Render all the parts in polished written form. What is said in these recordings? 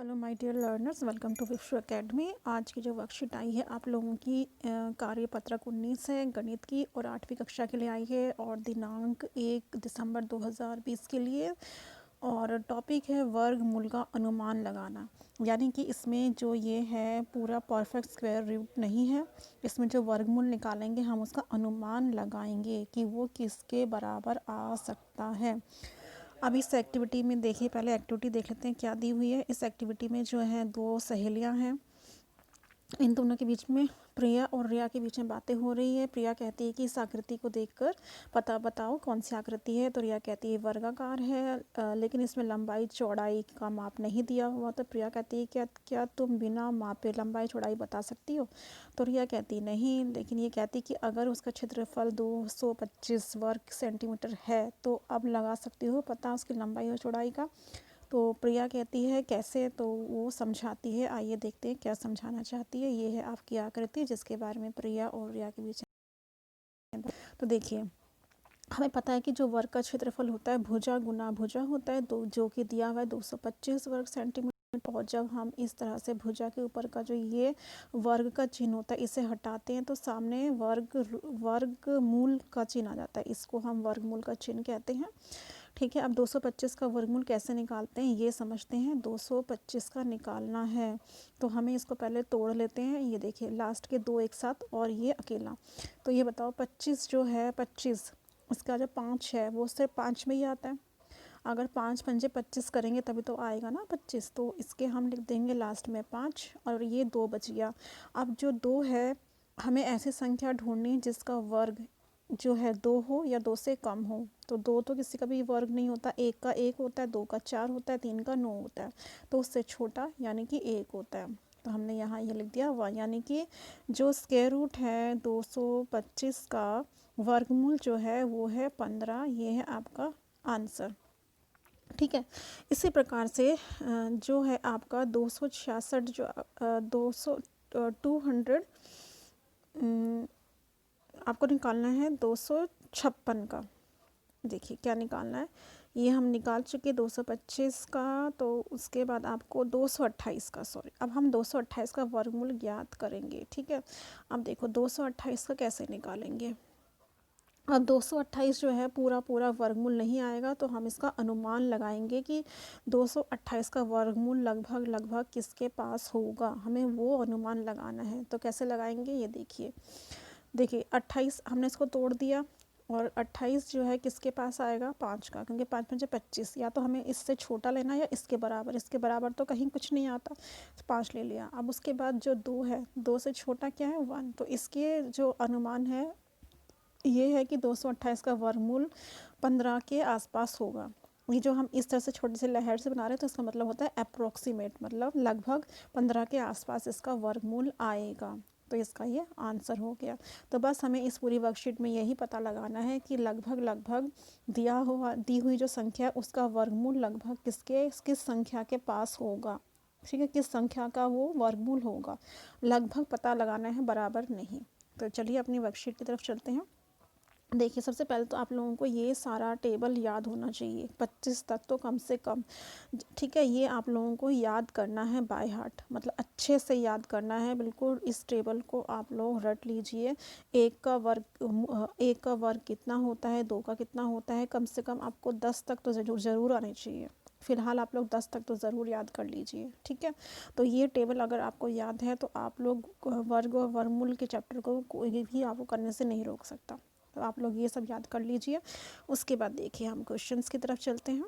Hello my dear learners, welcome to Vishwa Academy. आज की जो वर्कशीट आई है आप लोगों की कार्यपत्रक 19 है गणित की और 8वीं कक्षा के लिए आई है और दिनांक 1 दिसंबर 2020 के लिए। और टॉपिक है वर्गमूल का अनुमान लगाना। यानी कि इसमें जो ये है पूरा परफेक्ट स्क्वायर रूट नहीं है, इसमें जो वर्गमूल निकालेंगे हम उसका अनुमान लगाएंगे कि वो किसके बराबर आ सकता है। अब इस एक्टिविटी में देखिए, पहले एक्टिविटी देख लेते हैं क्या दी हुई है। इस एक्टिविटी में जो है दो सहेलियां हैं, इन दोनों के बीच में प्रिया और रिया के बीच में बातें हो रही है। प्रिया कहती है कि इस आकृति को देखकर पता बताओ कौन सी आकृति है। तो रिया कहती है वर्गाकार है, लेकिन इसमें लंबाई चौड़ाई का माप नहीं दिया हुआ। तो प्रिया कहती है क्या तुम बिना मापे लंबाई चौड़ाई बता सकती हो। तो रिया कहती नहीं, लेकिन ये कहती कि अगर उसका क्षेत्रफल 225 वर्ग सेंटीमीटर है तो अब लगा सकती हो पता उसकी लंबाई और चौड़ाई का। तो प्रिया कहती है कैसे, तो वो समझाती है। आइए देखते हैं क्या समझाना चाहती है। ये है आपकी आकृति जिसके बारे में प्रिया और रिया के बीच में। तो देखिए, हमें पता है कि जो वर्ग का क्षेत्रफल होता है भुजा गुना भुजा होता है, जो कि दिया हुआ है 225 वर्ग सेंटीमीटर। और जब हम इस तरह से भुजा के ऊपर का जो ये वर्ग का चिन्ह होता है इसे हटाते हैं तो सामने वर्गमूल का चिन्ह आ जाता है। इसको हम वर्गमूल का चिन्ह कहते हैं। ठीक है, अब 225 का वर्गमूल कैसे निकालते हैं ये समझते हैं। 225 का निकालना है तो हमें इसको पहले तोड़ लेते हैं। ये देखिए, लास्ट के दो एक साथ और ये अकेला। तो ये बताओ 25 जो है 25, इसका जो 5 है वो सिर्फ 5 में ही आता है। अगर 5 पंजे 25 करेंगे तभी तो आएगा ना 25। तो इसके हम लिख देंगे लास्ट में 5 और ये 2 बच गया। अब जो 2 है, हमें ऐसी संख्या ढूंढनी जिसका वर्ग जो है 2 हो या 2 से कम हो। तो 2 तो किसी का भी वर्ग नहीं होता, 1 का 1 होता है, 2 का 4 होता है, 3 का 9 होता है। तो उससे छोटा यानी कि 1 होता है। तो हमने यहाँ ये लिख दिया हुआ, यानी कि जो स्क्वायर रूट है 225 का वर्गमूल जो है वो है 15। ये है आपका आंसर। ठीक है, इसी प्रकार से जो है आपका 266 जो 200 200 आपको निकालना है 256 का। देखिए क्या निकालना है, ये हम निकाल चुके 225 का। तो उसके बाद आपको 228 का, सॉरी, अब हम 228 का वर्गमूल ज्ञात करेंगे। ठीक है, अब देखो 228 का कैसे निकालेंगे। अब 228 जो है पूरा पूरा वर्गमूल नहीं आएगा तो हम इसका अनुमान लगाएंगे कि 228 का वर्गमूल लगभग लगभग किसके पास होगा, हमें वो अनुमान लगाना है। तो कैसे लगाएंगे ये देखिए। 28 हमने इसको तोड़ दिया और 28 जो है किसके पास आएगा 5 का, क्योंकि 5 पंजे 25। या तो हमें इससे छोटा लेना है या इसके बराबर। इसके बराबर तो कहीं कुछ नहीं आता, तो 5 ले लिया। अब उसके बाद जो 2 है, 2 से छोटा क्या है 1। तो इसके जो अनुमान है ये है कि 228 का वर्गमूल 15 के आसपास होगा। ये जो हम इस तरह से छोटे से लहर से बना रहे हैं तो इसका मतलब होता है अप्रोक्सीमेट, मतलब लगभग 15 के आसपास इसका वर्गमूल आएगा। तो इसका ये आंसर हो गया। तो बस हमें इस पूरी वर्कशीट में यही पता लगाना है कि लगभग लगभग दी हुई जो संख्या है उसका वर्गमूल लगभग किस संख्या के पास होगा। ठीक है, किस संख्या का वो वर्गमूल होगा, लगभग पता लगाना है, बराबर नहीं। तो चलिए अपनी वर्कशीट की तरफ चलते हैं। देखिए, सबसे पहले तो आप लोगों को ये सारा टेबल याद होना चाहिए, 25 तक तो कम से कम। ठीक है, ये आप लोगों को याद करना है बाय हार्ट, मतलब अच्छे से याद करना है बिल्कुल। इस टेबल को आप लोग रट लीजिए। एक का वर्ग कितना होता है, 2 का कितना होता है, कम से कम आपको 10 तक तो ज़रूर आने चाहिए। फ़िलहाल आप लोग 10 तक तो ज़रूर याद कर लीजिए। ठीक है, तो ये टेबल अगर आपको याद है तो आप लोग वर्ग और वर्गमूल के चैप्टर को कोई भी आपको करने से नहीं रोक सकता। तो आप लोग ये सब याद कर लीजिए। उसके बाद देखिए हम क्वेश्चंस की तरफ चलते हैं।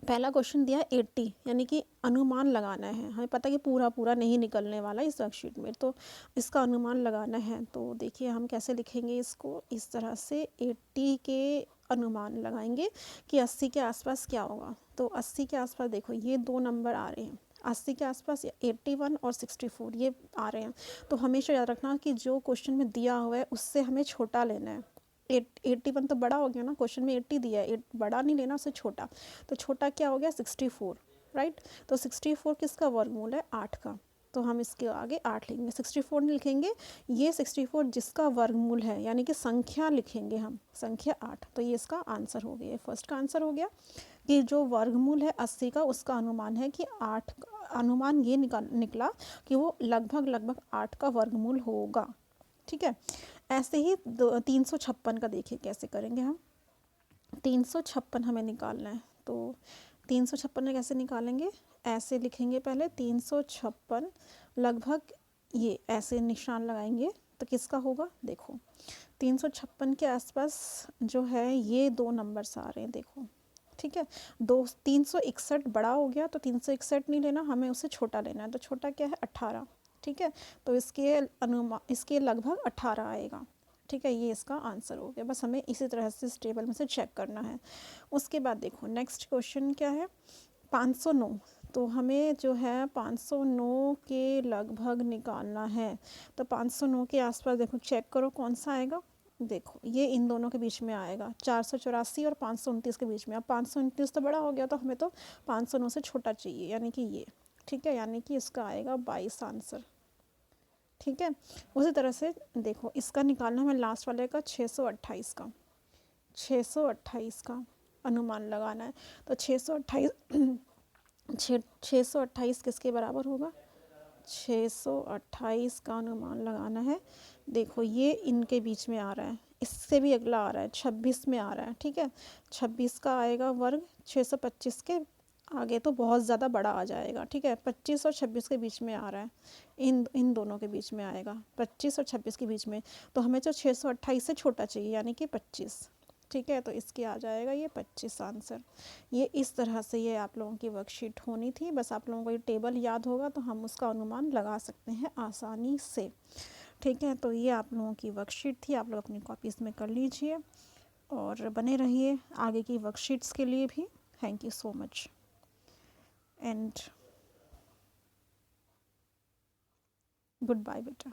पहला क्वेश्चन दिया 80, यानी कि अनुमान लगाना है। हमें पता है कि पूरा पूरा नहीं निकलने वाला इस वर्कशीट में, तो इसका अनुमान लगाना है। तो देखिए हम कैसे लिखेंगे इसको, इस तरह से 80 के अनुमान लगाएंगे कि 80 के आसपास क्या होगा। तो 80 के आसपास देखो ये दो नंबर आ रहे हैं, 80 के आसपास 81 और 64 ये आ रहे हैं। तो हमेशा याद रखना कि जो क्वेश्चन में दिया हुआ है उससे हमें छोटा लेना है। 81 तो बड़ा हो गया ना, क्वेश्चन में 80 दिया है, बड़ा नहीं लेना, उससे छोटा। तो छोटा क्या हो गया 64, राइट। तो 64 किसका वर्गमूल है 8 का। तो हम इसके आगे 8 लिखेंगे, 64 नहीं लिखेंगे। ये 64 जिसका वर्गमूल है, यानी कि संख्या लिखेंगे हम, संख्या 8। तो ये इसका आंसर हो गया, फर्स्ट का आंसर हो गया। कि जो वर्गमूल है 80 का, उसका अनुमान है कि 8, अनुमान ये निकला कि वो लगभग 8 का वर्गमूल होगा। ठीक है, ऐसे ही 356 का देखिए कैसे करेंगे हम। 356 हमें निकालना है, तो 356 में कैसे निकालेंगे, ऐसे लिखेंगे पहले 356 लगभग, ये ऐसे निशान लगाएंगे तो किसका होगा, देखो 356 के आसपास जो है ये 2 नंबर्स आ रहे हैं, देखो। ठीक है, 361 बड़ा हो गया तो 361 नहीं लेना, हमें उसे छोटा लेना है, तो छोटा क्या है 18। ठीक है, तो इसके लगभग 18 आएगा। ठीक है, ये इसका आंसर हो गया। बस हमें इसी तरह से इस टेबल में से चेक करना है। उसके बाद देखो नेक्स्ट क्वेश्चन क्या है, 509। तो हमें जो है 509 के लगभग निकालना है, तो 509 के आसपास देखो चेक करो कौन सा आएगा, देखो ये इन दोनों के बीच में आएगा, 484 और 529 के बीच में। अब 529 तो बड़ा हो गया, तो हमें तो 509 से छोटा चाहिए, यानी कि ये। ठीक है, यानी कि इसका आएगा 22 आंसर। ठीक है, उसी तरह से देखो इसका निकालना हमें लास्ट वाले का 628 का, 628 का अनुमान लगाना है। तो 628 किसके बराबर होगा, 628 का अनुमान लगाना है। देखो ये इनके बीच में आ रहा है, इससे भी अगला आ रहा है, 26 में आ रहा है। ठीक है, 26 का आएगा वर्ग, 625 के आगे तो बहुत ज़्यादा बड़ा आ जाएगा। ठीक है, 25 और 26 के बीच में आ रहा है, इन दोनों के बीच में आएगा, 25 और 26 के बीच में। तो हमें तो 628 से छोटा चाहिए, यानी कि 25। ठीक है, तो इसके आ जाएगा ये 25 आंसर। ये इस तरह से ये आप लोगों की वर्कशीट होनी थी। बस आप लोगों को ये टेबल याद होगा तो हम उसका अनुमान लगा सकते हैं आसानी से। ठीक है, तो ये आप लोगों की वर्कशीट थी, आप लोग अपनी कॉपीज़ में कर लीजिए और बने रहिए आगे की वर्कशीट्स के लिए भी। Thank you so much and good bye बेटा।